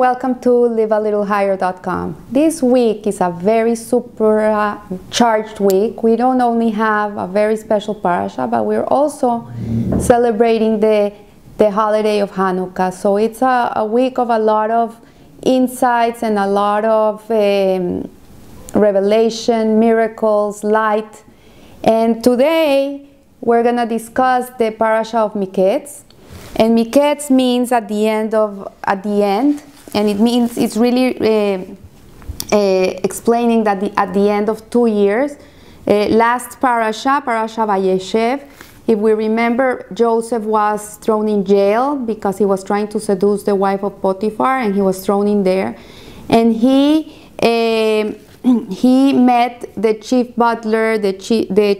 welcome to livealittlehigher.com. This week is a very super charged week. We don't only have a very special parasha, but we're also celebrating the holiday of Hanukkah. So it's a week of a lot of insights and a lot of revelation, miracles, light. And today we're going to discuss the parasha of Miketz. And Miketz means at the end, and it means it's really explaining that at the end of 2 years. Last parasha Vayeshev, if we remember, Joseph was thrown in jail because he was trying to seduce the wife of Potiphar, and he was thrown in there. And he met the chief butler, the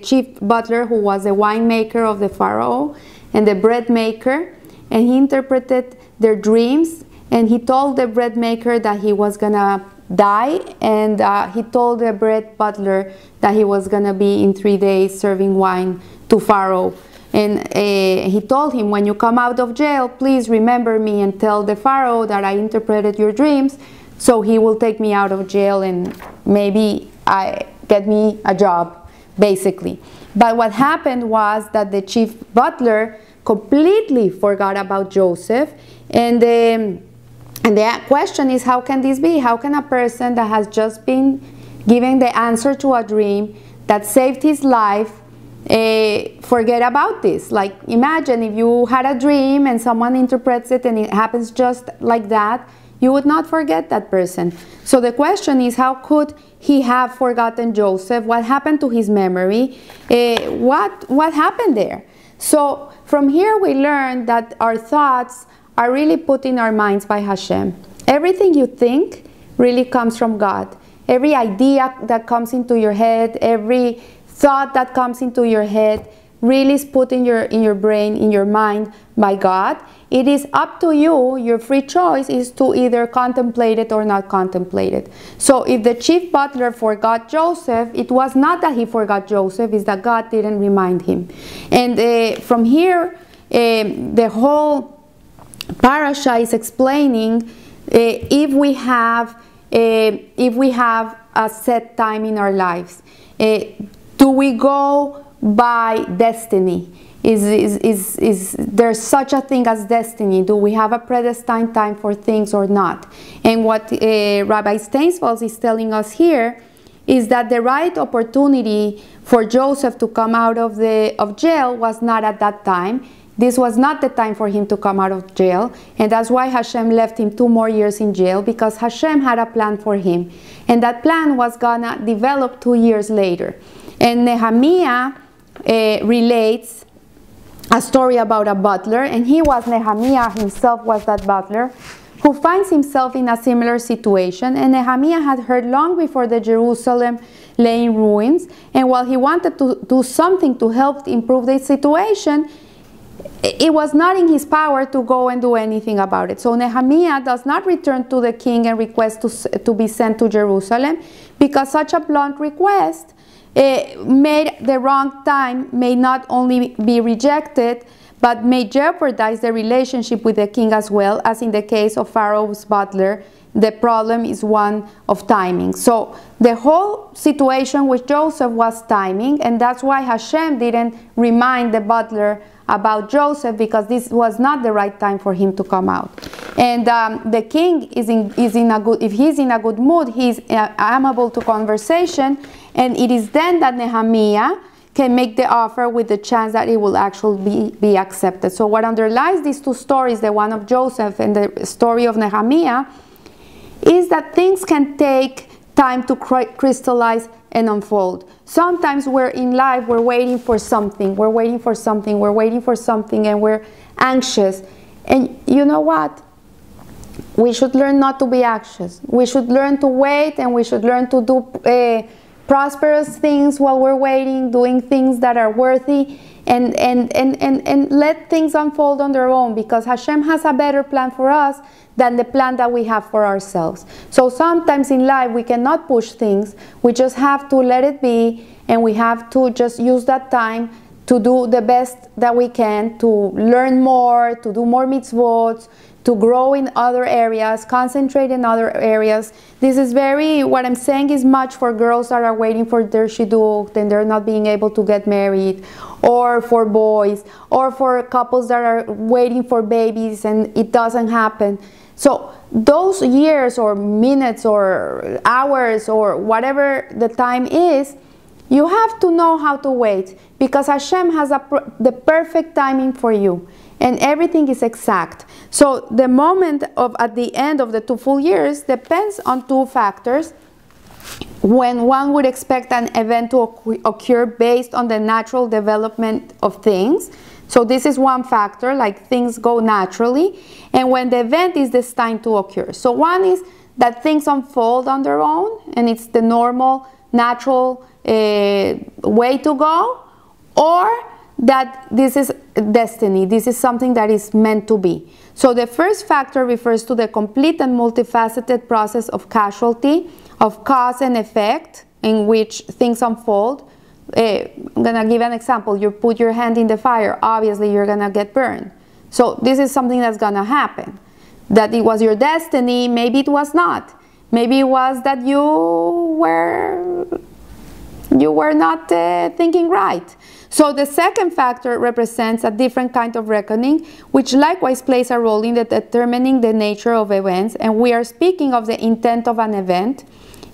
chief butler who was the winemaker of the Pharaoh and the bread maker, and he interpreted their dreams, and he told the bread maker that he was gonna die, and he told the bread butler that he was gonna be in 3 days serving wine to Pharaoh. And he told him, when you come out of jail, please remember me and tell the Pharaoh that I interpreted your dreams, so he will take me out of jail and maybe get me a job, basically. But what happened was that the chief butler completely forgot about Joseph, and the question is, how can this be? How can a person that has just been given the answer to a dream that saved his life forget about this? Like, imagine if you had a dream and someone interprets it and it happens just like that, you would not forget that person. So the question is, how could he have forgotten Joseph? What happened to his memory? What happened there? So from here we learn that our thoughts are really put in our minds by Hashem. Everything you think really comes from God. Every idea that comes into your head, every thought that comes into your head really is put in your brain, in your mind by God. It is up to you. Your free choice is to either contemplate it or not contemplate it. So if the chief butler forgot Joseph, it was not that he forgot Joseph, it's that God didn't remind him. And from here, the whole parasha is explaining if we have a set time in our lives. Do we go by destiny? Is there such a thing as destiny? Do we have a predestined time for things or not? And what Rabbi Steinsfels is telling us here is that the right opportunity for Joseph to come out of jail was not at that time. This was not the time for him to come out of jail, and that's why Hashem left him 2 more years in jail, because Hashem had a plan for him, and that plan was gonna develop 2 years later. And Nehemiah relates a story about a butler, and Nehemiah himself was that butler who finds himself in a similar situation. And Nehemiah had heard long before the Jerusalem lay in ruins, and while he wanted to do something to help improve the situation, it was not in his power to go and do anything about it. So Nehemiah does not return to the king and request to be sent to Jerusalem, because such a blunt request made the wrong time may not only be rejected, but may jeopardize the relationship with the king as well, as in the case of Pharaoh's butler. The problem is one of timing. So the whole situation with Joseph was timing, and that's why Hashem didn't remind the butler about Joseph, because this was not the right time for him to come out. And the king is in a good, if he's in a good mood, he's amenable to conversation, and it is then that Nehemiah can make the offer with the chance that it will actually be accepted. So what underlies these 2 stories, the one of Joseph and the story of Nehemiah, is that things can take time to crystallize and unfold. Sometimes we're in life, we're waiting for something, we're waiting for something, we're waiting for something, and we're anxious. And you know what? We should learn not to be anxious. We should learn to wait, and we should learn to do prosperous things while we're waiting, doing things that are worthy, and let things unfold on their own, because Hashem has a better plan for us than the plan that we have for ourselves. So sometimes in life we cannot push things. We just have to let it be, and we have to just use that time to do the best that we can, to learn more, to do more mitzvot, to grow in other areas, concentrate in other areas. This is what I'm saying is much for girls that are waiting for their shidduch and they're not being able to get married, or for boys, or for couples that are waiting for babies and it doesn't happen. So those years or minutes or hours or whatever the time is, you have to know how to wait, because Hashem has the perfect timing for you, and everything is exact. So the moment at the end of the 2 full years depends on 2 factors. When one would expect an event to occur based on the natural development of things. So this is one factor, like things go naturally, and when the event is destined to occur. So one is that things unfold on their own, and it's the normal, natural way to go, or that this is destiny, this is something that is meant to be. So the first factor refers to the complete and multifaceted process of causality, of cause and effect, in which things unfold. I'm going to give an example. You put your hand in the fire, obviously you're going to get burned. So this is something that's going to happen. That it was your destiny, maybe it was not. Maybe it was that you were not thinking right. So the second factor represents a different kind of reckoning, which likewise plays a role in determining the nature of events, and we are speaking of the intent of an event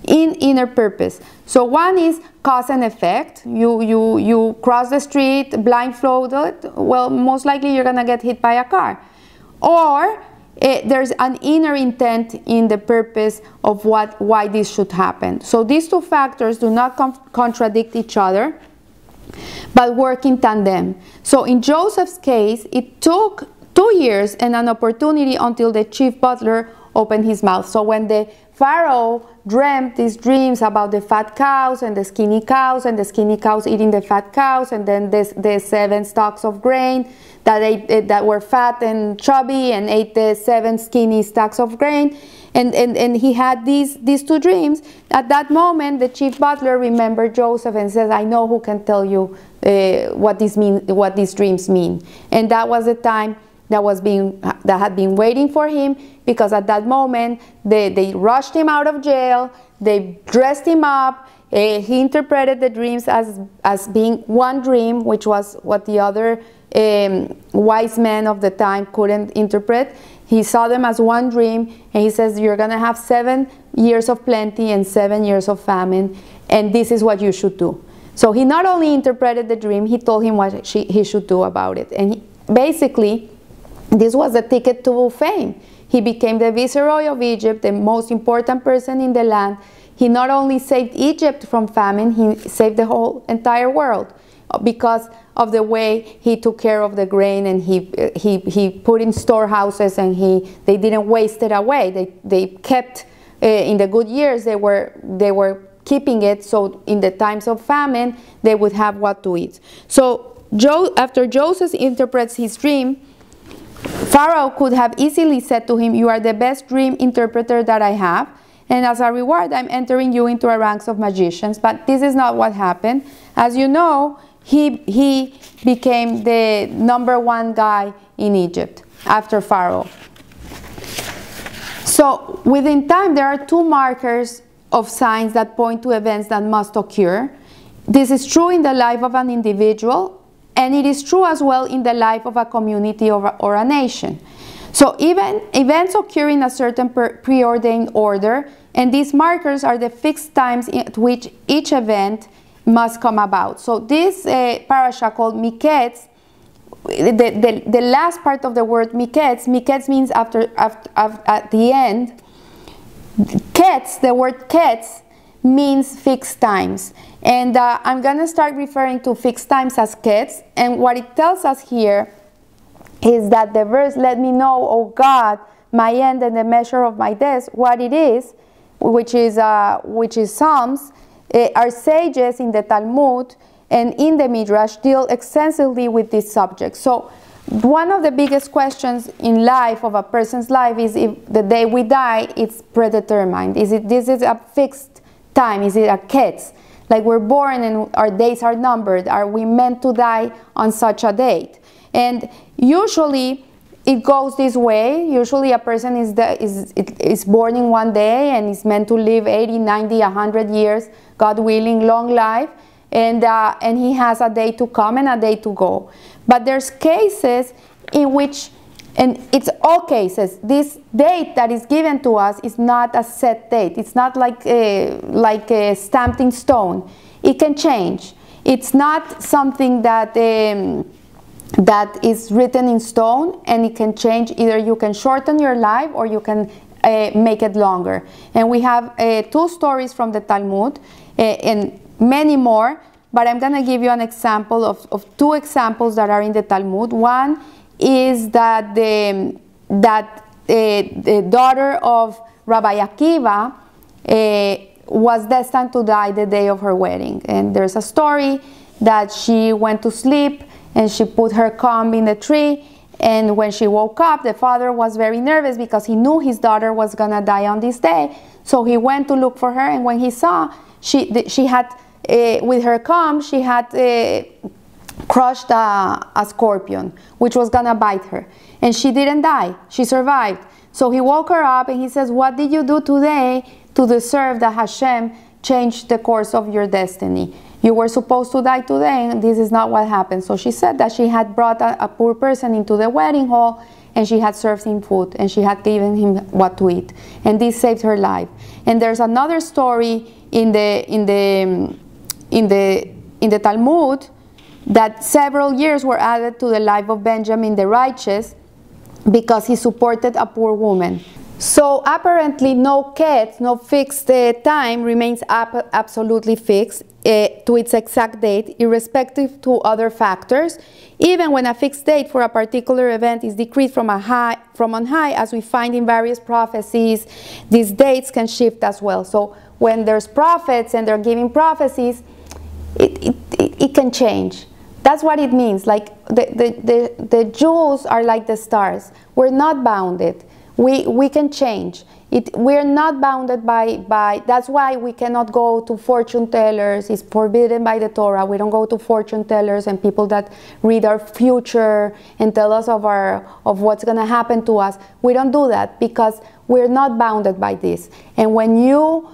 in inner purpose. So one is cause and effect. You cross the street blindfolded, well, most likely you're going to get hit by a car. Or there's an inner intent in the purpose of why this should happen. So these 2 factors do not contradict each other, but work in tandem. So in Joseph's case, it took 2 years and an opportunity until the chief butler opened his mouth. So when the Pharaoh dreamt these dreams about the fat cows and the skinny cows, and the skinny cows eating the fat cows, and then the 7 stalks of grain that were fat and chubby and ate the 7 skinny stacks of grain, and he had these 2 dreams. At that moment, the chief butler remembered Joseph and says, I know who can tell you what these dreams mean. And that was the time that had been waiting for him, because at that moment they rushed him out of jail, they dressed him up, he interpreted the dreams as being one dream, which was what the other wise men of the time couldn't interpret. He saw them as one dream, and he says, you're going to have 7 years of plenty and 7 years of famine, and this is what you should do. So he not only interpreted the dream, he told him what he should do about it. And basically, this was the ticket to fame. He became the viceroy of Egypt, the most important person in the land. He not only saved Egypt from famine, he saved the whole entire world, because of the way he took care of the grain, and he put in storehouses, and they didn't waste it away. They kept in the good years, they were keeping it, so in the times of famine they would have what to eat. So after Joseph interprets his dream, Pharaoh could have easily said to him, you are the best dream interpreter that I have, and as a reward I'm entering you into a ranks of magicians. But this is not what happened. As you know, he became the #1 guy in Egypt after Pharaoh. So within time, there are 2 markers of signs that point to events that must occur. This is true in the life of an individual, and it is true as well in the life of a community or a nation. So even events occur in a certain preordained order, and these markers are the fixed times at which each event must come about. So this parasha called Miketz, the last part of the word Miketz means at the end. Ketz, the word Ketz, means fixed times. And I'm going to start referring to fixed times as Ketz. And what it tells us here is that the verse, let me know, O God, my end and the measure of my days, what it is, which is Psalms. Our sages in the Talmud and in the Midrash deal extensively with this subject. So one of the biggest questions in life, of a person's life, is if the day we die, it's predetermined. This is a fixed time? Is it a ketz? Like we're born and our days are numbered. Are we meant to die on such a date? And usually it goes this way. Usually a person is born in one day and is meant to live 80, 90, 100 years, God willing, long life, and he has a day to come and a day to go. But there's cases in which, and it's all cases, this date that is given to us is not a set date. It's not like a stamped in stone. It can change. It's not something that that is written in stone, and it can change. Either you can shorten your life or you can make it longer. And we have 2 stories from the Talmud and many more, but I'm going to give you an example of 2 examples that are in the Talmud. One is that the daughter of Rabbi Akiva was destined to die the day of her wedding. And there's a story that she went to sleep and she put her comb in the tree, and when she woke up, the father was very nervous because he knew his daughter was going to die on this day. So he went to look for her, and when he saw, she had, with her comb, she had crushed a scorpion, which was going to bite her. And she didn't die. She survived. So he woke her up and he says, "What did you do today to deserve that Hashem changed the course of your destiny? You were supposed to die today, and this is not what happened." So she said that she had brought a poor person into the wedding hall, and she had served him food, and she had given him what to eat, and this saved her life. And there's another story in the Talmud that several years were added to the life of Benjamin the righteous because he supported a poor woman. So apparently no Miketz, no fixed time remains absolutely fixed to its exact date, irrespective to other factors, even when a fixed date for a particular event is decreed from on high, as we find in various prophecies. These dates can shift as well. So when there's prophets and they're giving prophecies, it can change. That's what it means. Like the Jews are like the stars. We're not bounded. We can change. We're not bounded by, that's why we cannot go to fortune tellers. It's forbidden by the Torah. We don't go to fortune tellers and people that read our future and tell us of what's going to happen to us. We don't do that because we're not bounded by this. And when you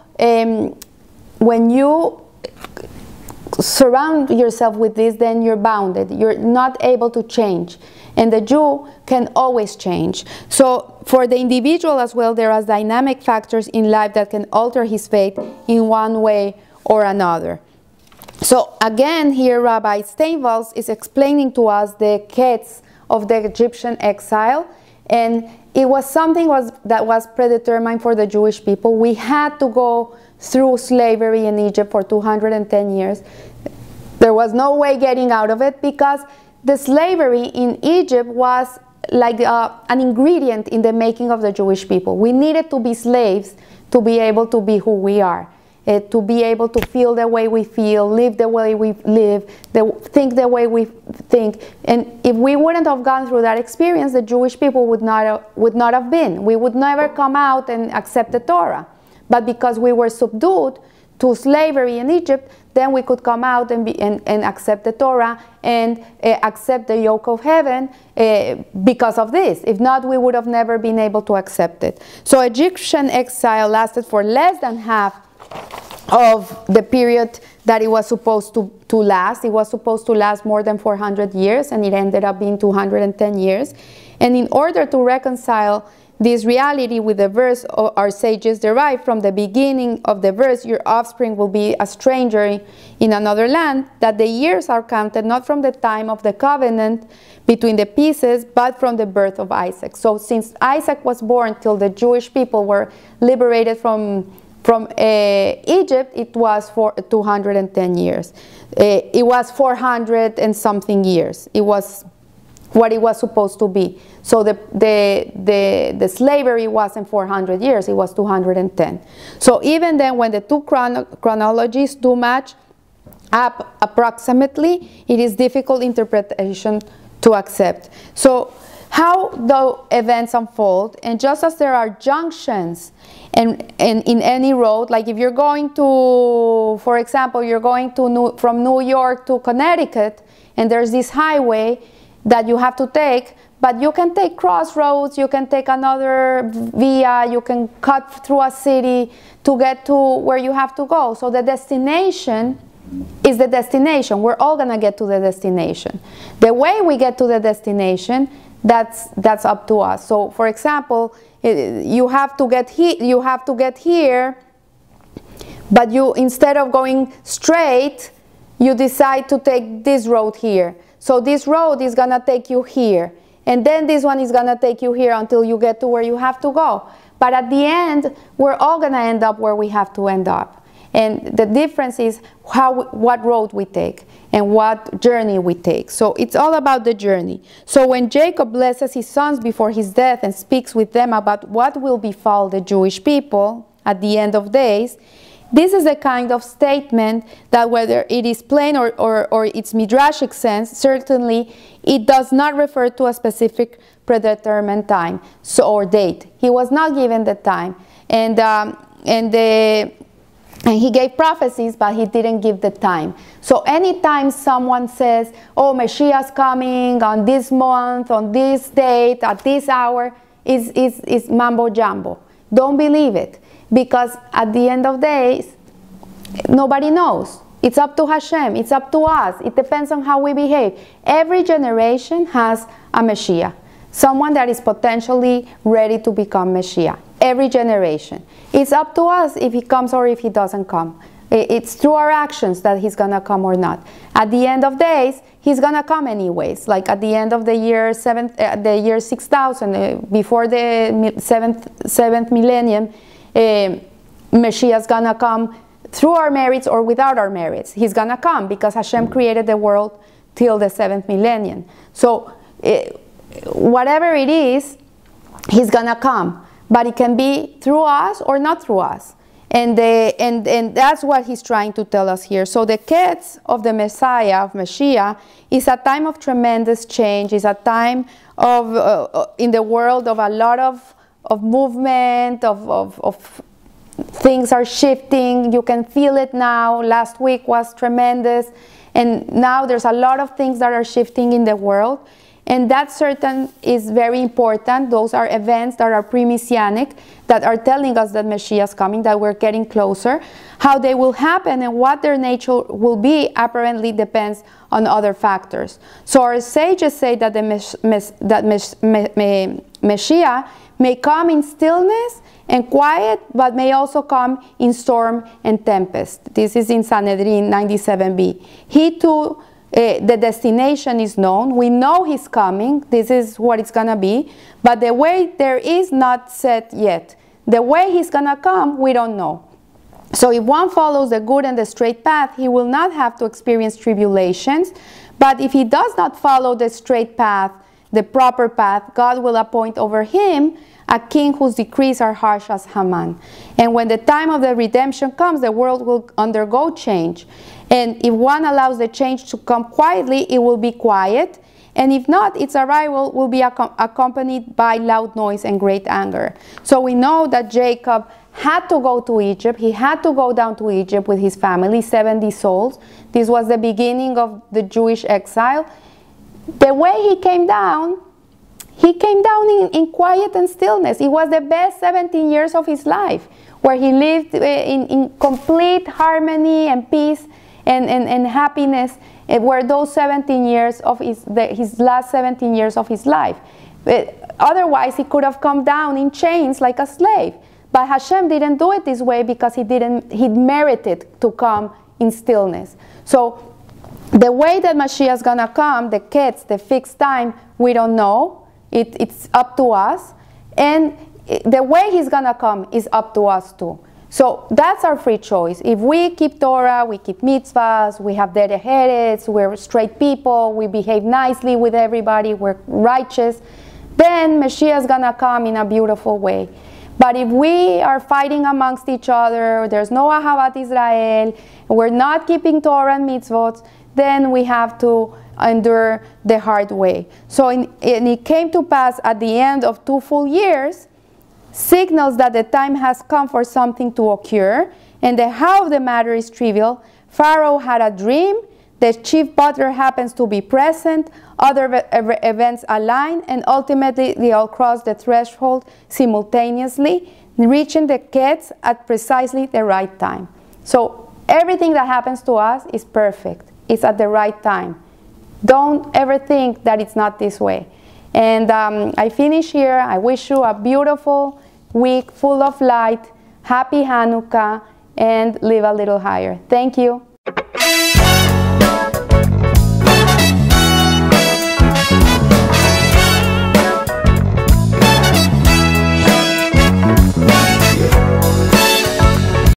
surround yourself with this, then you're bounded. You're not able to change. And the Jew can always change. So for the individual as well, there are dynamic factors in life that can alter his fate in one way or another. So again, here Rabbi Steinwald is explaining to us the Miketz of the Egyptian exile. And it was something that was predetermined for the Jewish people. We had to go through slavery in Egypt for 210 years. There was no way getting out of it because the slavery in Egypt was like an ingredient in the making of the Jewish people. We needed to be slaves to be able to be who we are, to be able to feel the way we feel, live the way we live, think the way we think. And if we wouldn't have gone through that experience, the Jewish people would not have been. We would never come out and accept the Torah. But because we were subdued to slavery in Egypt, then we could come out and accept the Torah and accept the yoke of heaven because of this. If not, we would have never been able to accept it. So Egyptian exile lasted for less than half of the period that it was supposed to last. It was supposed to last more than 400 years, and it ended up being 210 years. And in order to reconcile this reality with the verse our sages derive from the beginning of the verse, your offspring will be a stranger in another land, that the years are counted not from the time of the covenant between the pieces, but from the birth of Isaac. So since Isaac was born till the Jewish people were liberated from Egypt, it was for 210 years. It was 400 and something years. It was what it was supposed to be. So the slavery wasn't 400 years, it was 210. So even then, when the two chronologies do match up approximately, it is difficult interpretation to accept. So how the events unfold, and just as there are junctions and in any road, like if you're going to, for example, you're going to from New York to Connecticut, and there's this highway that you have to take, But you can take crossroads, you can take another via, you can cut through a city to get to where you have to go. So the destination is the destination. We're all going to get to the destination. The way we get to the destination, that's up to us. So for example, you have to get here, but you, instead of going straight, you decide to take this road here. So this road is going to take you here. And then this one is going to take you here until you get to where you have to go. But at the end, we're all going to end up where we have to end up. And the difference is what road we take and what journey we take. So it's all about the journey. So when Jacob blesses his sons before his death and speaks with them about what will befall the Jewish people at the end of days, this is a kind of statement that whether it is plain or its midrashic sense, certainly it does not refer to a specific predetermined time or date. He was not given the time. And he gave prophecies, but he didn't give the time. So anytime someone says, oh, Mashiach's coming on this month, on this date, at this hour, is mambo jumbo. Don't believe it. Because at the end of days, nobody knows. It's up to Hashem. It's up to us. It depends on how we behave. Every generation has a Mashiach. Someone that is potentially ready to become Mashiach. Every generation. It's up to us if he comes or if he doesn't come. It's through our actions that he's going to come or not. At the end of days, he's going to come anyways. Like at the end of the year 6000, before the seventh millennium, Mashiach's gonna come through our merits or without our merits. He's gonna come because Hashem created the world till the 7th millennium. So whatever it is, he's gonna come. But it can be through us or not through us. And that's what he's trying to tell us here. So the Miketz of the Messiah, of Mashiach, is a time of tremendous change. It's a time of in the world of a lot of movement, of things are shifting. You can feel it now. Last week was tremendous. And now there's a lot of things that are shifting in the world. And that certain is very important. Those are events that are pre-messianic, that are telling us that Mashiach is coming, that we're getting closer. How they will happen and what their nature will be apparently depends on other factors. So our sages say that Mashiach may come in stillness and quiet, but may also come in storm and tempest. This is in Sanhedrin 97b. He too, the destination is known. We know he's coming. This is what it's going to be. But the way there is not set yet. The way he's going to come, we don't know. So if one follows the good and the straight path, he will not have to experience tribulations. But if he does not follow the straight path, the proper path, God will appoint over him a king whose decrees are harsh as Haman. And when the time of the redemption comes, the world will undergo change. And if one allows the change to come quietly, it will be quiet. And if not, its arrival will be accompanied by loud noise and great anger. So we know that Jacob had to go to Egypt. He had to go down to Egypt with his family, 70 souls. This was the beginning of the Jewish exile. The way he came down in quiet and stillness. It was the best 17 years of his life, where he lived in complete harmony and peace and happiness, were those 17 years of his last 17 years of his life. Otherwise, he could have come down in chains like a slave. But Hashem didn't do it this way because he merited to come in stillness. So the way that Mashiach is going to come, the Miketz, the fixed time, we don't know. It's up to us. And the way he's going to come is up to us too. So that's our free choice. If we keep Torah, we keep mitzvahs, we have derech eretz, we're straight people, we behave nicely with everybody, we're righteous, then Mashiach is going to come in a beautiful way. But if we are fighting amongst each other, there's no Ahavat Israel, we're not keeping Torah and mitzvot, then we have to endure the hard way. So and it came to pass at the end of 2 full years, signals that the time has come for something to occur, and the how of the matter is trivial. Pharaoh had a dream, the chief butler happens to be present, other events align, and ultimately they all cross the threshold simultaneously, reaching the Miketz at precisely the right time. So everything that happens to us is perfect. It's at the right time. Don't ever think that it's not this way. And I finish here. I wish you a beautiful week full of light. Happy Hanukkah, and live a little higher. Thank you.